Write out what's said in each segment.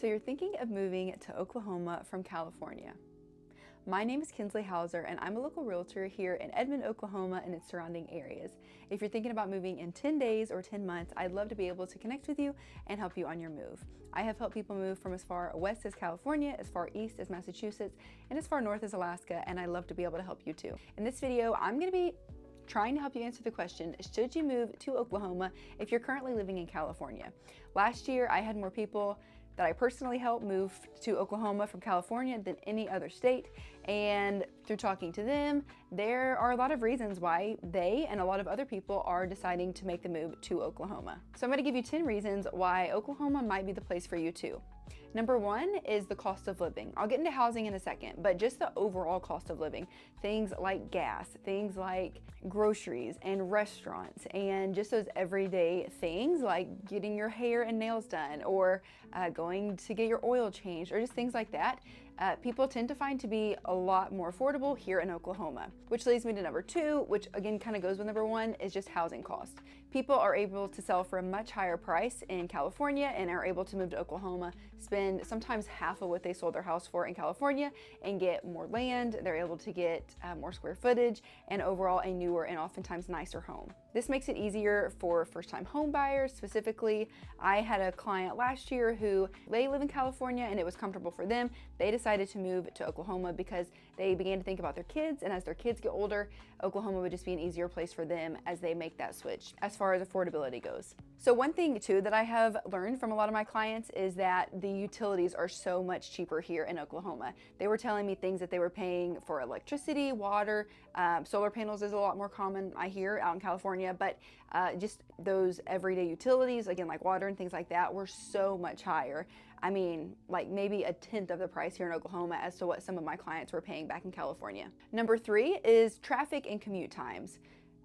So you're thinking of moving to Oklahoma from California. My name is Kinsley Hauser and I'm a local realtor here in Edmond, Oklahoma and its surrounding areas. If you're thinking about moving in 10 days or 10 months, I'd love to be able to connect with you and help you on your move. I have helped people move from as far west as California, as far east as Massachusetts, and as far north as Alaska, and I'd love to be able to help you too. In this video, I'm going to be trying to help you answer the question, should you move to Oklahoma if you're currently living in California? Last year, I had more people that I personally helped move to Oklahoma from California than any other state. And through talking to them, there are a lot of reasons why they and a lot of other people are deciding to make the move to Oklahoma. So I'm gonna give you 10 reasons why Oklahoma might be the place for you too. Number one is the cost of living. I'll get into housing in a second, but just the overall cost of living. Things like gas, things like groceries and restaurants, and just those everyday things like getting your hair and nails done, or going to get your oil changed, or just things like that. People tend to find to be a lot more affordable here in Oklahoma, which leads me to number two, which again kind of goes with number one, is just housing cost. People are able to sell for a much higher price in California and are able to move to Oklahoma, spend sometimes half of what they sold their house for in California and get more land. They're able to get more square footage and overall a newer and oftentimes nicer home. This makes it easier for first-time home buyers. Specifically, I had a client last year who they live in California and it was comfortable for them. They decided to move to Oklahoma because they began to think about their kids, and as their kids get older, Oklahoma would just be an easier place for them as they make that switch as far as affordability goes. So one thing too that I have learned from a lot of my clients is that the utilities are so much cheaper here in Oklahoma. They were telling me things that they were paying for electricity, water, solar panels is a lot more common, I hear, out in California, but just those everyday utilities, again, like water and things like that, were so much higher. I mean, like maybe a tenth of the price here in Oklahoma as to what some of my clients were paying back in California. Number three is traffic and commute times.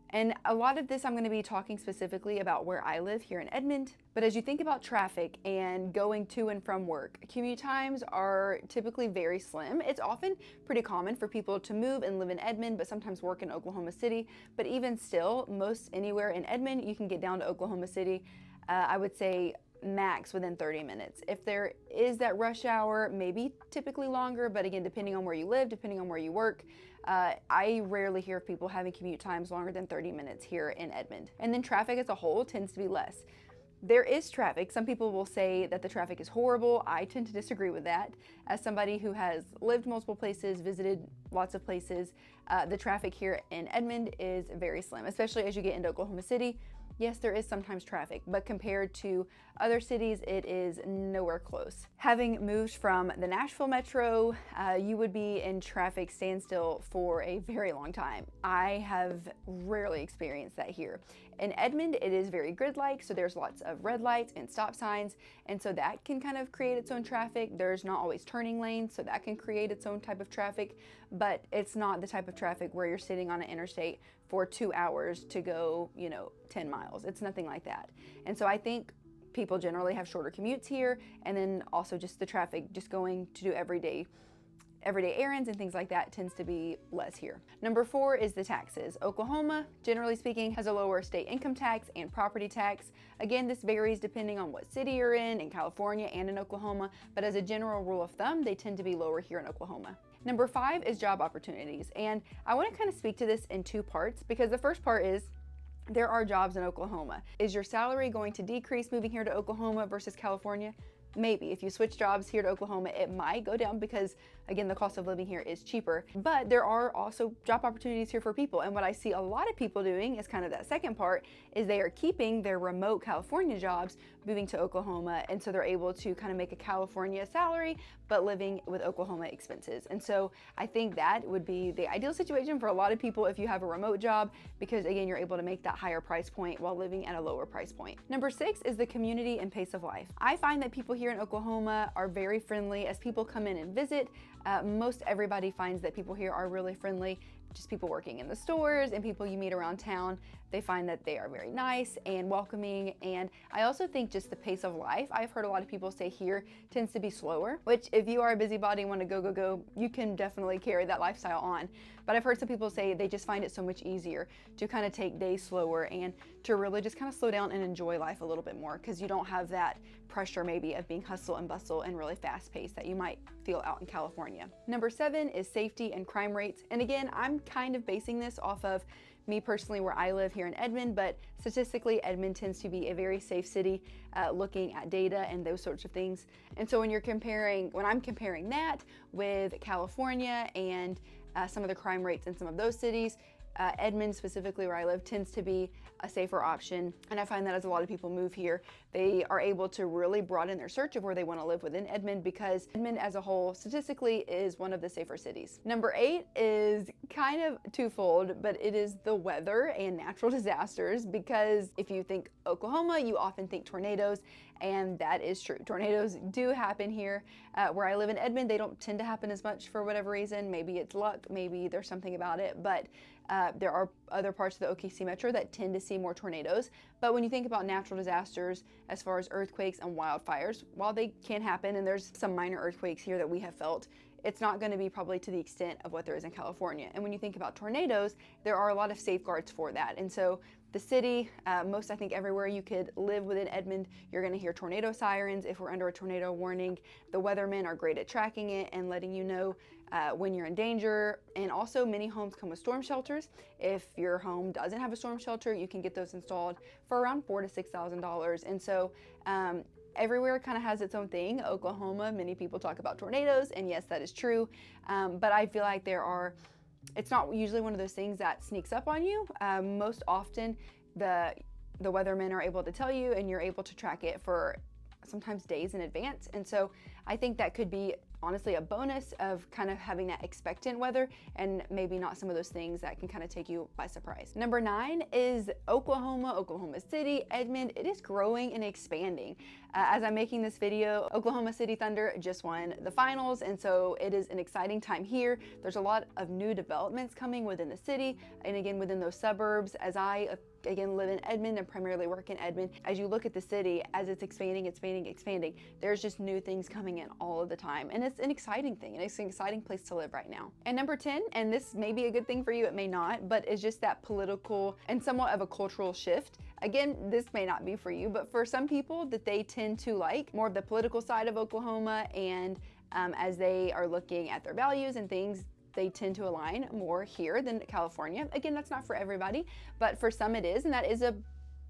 And a lot of this I'm going to be talking specifically about where I live here in Edmond. But as you think about traffic and going to and from work, commute times are typically very slim. It's often pretty common for people to move and live in Edmond, but sometimes work in Oklahoma City. But even still, most anywhere in Edmond, you can get down to Oklahoma City, I would say max within 30 minutes. If there is that rush hour, maybe typically longer, but again, depending on where you live, depending on where you work, I rarely hear of people having commute times longer than 30 minutes here in Edmond. And then traffic as a whole tends to be less. There is traffic. Some people will say that the traffic is horrible. I tend to disagree with that. As somebody who has lived multiple places, visited lots of places, the traffic here in Edmond is very slim, especially as you get into Oklahoma City. Yes, there is sometimes traffic, but compared to other cities, it is nowhere close. Having moved from the Nashville metro, you would be in traffic standstill for a very long time. I have rarely experienced that here. In Edmond, it is very grid-like, so there's lots of red lights and stop signs, and so that can kind of create its own traffic. There's not always turning lanes, so that can create its own type of traffic, but it's not the type of traffic where you're sitting on an interstate for 2 hours to go, 10 miles. It's nothing like that. And so I think people generally have shorter commutes here, and then also just the traffic, just going to do everyday errands and things like that tends to be less here. Number four is the taxes. Oklahoma, generally speaking, has a lower state income tax and property tax. Again, this varies depending on what city you're in California and in Oklahoma, but as a general rule of thumb, they tend to be lower here in Oklahoma. Number five is job opportunities. And I want to kind of speak to this in two parts, because the first part is there are jobs in Oklahoma. Is your salary going to decrease moving here to Oklahoma versus California? Maybe. If you switch jobs here to Oklahoma, it might go down because, again, the cost of living here is cheaper. But there are also job opportunities here for people. And what I see a lot of people doing is kind of that second part, is they are keeping their remote California jobs, moving to Oklahoma. And so they're able to kind of make a California salary, but living with Oklahoma expenses. And so I think that would be the ideal situation for a lot of people if you have a remote job, because again, you're able to make that higher price point while living at a lower price point. Number six is the community and pace of life. I find that people here in Oklahoma are very friendly as people come in and visit. Most everybody finds that people here are really friendly. just people working in the stores and people you meet around town, they find that they are very nice and welcoming. And I also think just the pace of life, I've heard a lot of people say here tends to be slower, which if you are a busybody and want to go, you can definitely carry that lifestyle on. But I've heard some people say they just find it so much easier to kind of take days slower and to really just kind of slow down and enjoy life a little bit more, because you don't have that pressure maybe of being hustle and bustle and really fast paced that you might feel out in California. Number 7 is safety and crime rates. And again, I'm kind of basing this off of me personally where I live here in Edmond, but statistically Edmond tends to be a very safe city looking at data and those sorts of things. And so when I'm comparing that with California and some of the crime rates in some of those cities, Edmond specifically where I live tends to be a safer option. And I find that as a lot of people move here, they are able to really broaden their search of where they want to live within Edmond, because Edmond as a whole statistically is one of the safer cities. Number 8 is kind of twofold, but it is the weather and natural disasters, because if you think Oklahoma, you often think tornadoes, and that is true. Tornadoes do happen here. Where I live in Edmond, they don't tend to happen as much for whatever reason. Maybe it's luck, maybe there's something about it, but there are other parts of the OKC metro that tend to see more tornadoes. But when you think about natural disasters, as far as earthquakes and wildfires, while they can happen, and there's some minor earthquakes here that we have felt, it's not going to be probably to the extent of what there is in California. And when you think about tornadoes, there are a lot of safeguards for that. And so the city, I think everywhere you could live within Edmond, you're going to hear tornado sirens if we're under a tornado warning. The weathermen are great at tracking it and letting you know when you're in danger. And also many homes come with storm shelters. If your home doesn't have a storm shelter, you can get those installed for around $4,000 to $6,000. And so everywhere kind of has its own thing. Oklahoma, many people talk about tornadoes, and yes, that is true. But I feel like it's not usually one of those things that sneaks up on you. Most often, the weathermen are able to tell you, and you're able to track it for sometimes days in advance. And so I think that could be honestly a bonus of kind of having that expectant weather, and maybe not some of those things that can kind of take you by surprise. Number 9 is Oklahoma City, Edmond. It is growing and expanding. As I'm making this video, Oklahoma City Thunder just won the finals, and so it is an exciting time here. There's a lot of new developments coming within the city, and again within those suburbs. As I again live in Edmond and primarily work in Edmond, as you look at the city, as it's expanding, there's just new things coming in all of the time, and it's an exciting thing, and it's an exciting place to live right now. And number 10, and this may be a good thing for you, it may not, but it's just that political and somewhat of a cultural shift. Again, this may not be for you, but for some people that they tend to like more of the political side of Oklahoma, and as they are looking at their values and things, they tend to align more here than California. Again, that's not for everybody, but for some it is, and that is a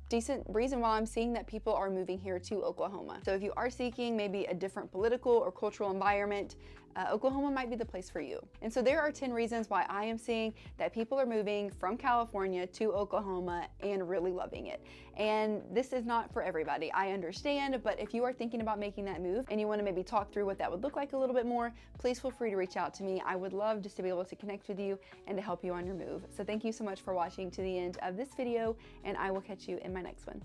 decent reason why I'm seeing that people are moving here to Oklahoma. So if you are seeking maybe a different political or cultural environment, Oklahoma might be the place for you. And so there are 10 reasons why I am seeing that people are moving from California to Oklahoma and really loving it. And this is not for everybody, I understand, but if you are thinking about making that move and you want to maybe talk through what that would look like a little bit more, please feel free to reach out to me. I would love just to be able to connect with you and to help you on your move. So thank you so much for watching to the end of this video, and I will catch you in my next one.